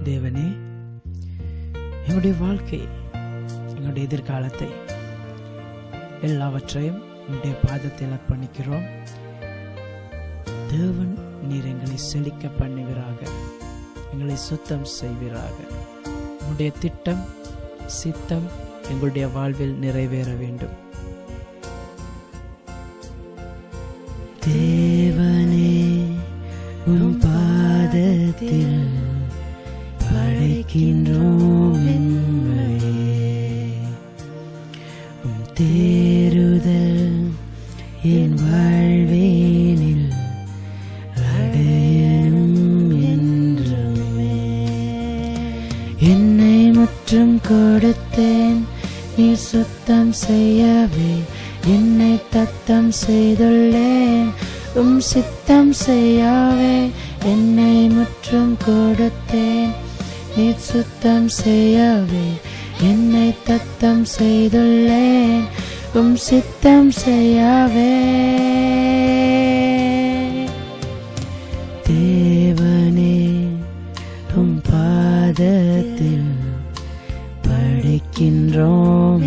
தேவனே, எங்களுடைய வாழ்க்கை, எங்களுடைய எதிர்காலத்தை எல்லாவற்றையும் உங்களுடைய பாதத்தில் அர்ப்பணிக்கிறோம். தேவன், நீர் எங்களை செழிக்க பண்ணுவீராக, எங்களை சுத்தம் செய்வீராக. உங்களுடைய திட்டம், சித்தம் எங்களுடைய வாழ்வில் நிறைவேற வேண்டும். தேவனே, உம் பாதத்தில் படைக்கின்றோம் என்னையே. உம் தேறுதல் என் வாழ்வேனில் அடையணும் என்றுமே. என்னை முற்றும் கொடுத்தேன், நீர் சுத்தம் செய்யவே. என்னை தத்தம் செய்துள்ளேன், உம் சித்தம் செய்யவே. என்னை முற்றும் கொடுத்தேன், நீர் சுத்தம் செய்யவே. என்னை தத்தம் செய்துள்ளேன், உம் சித்தம் செய்யவே. தேவனே, உம் பாதத்தில் படைக்கின்றோம்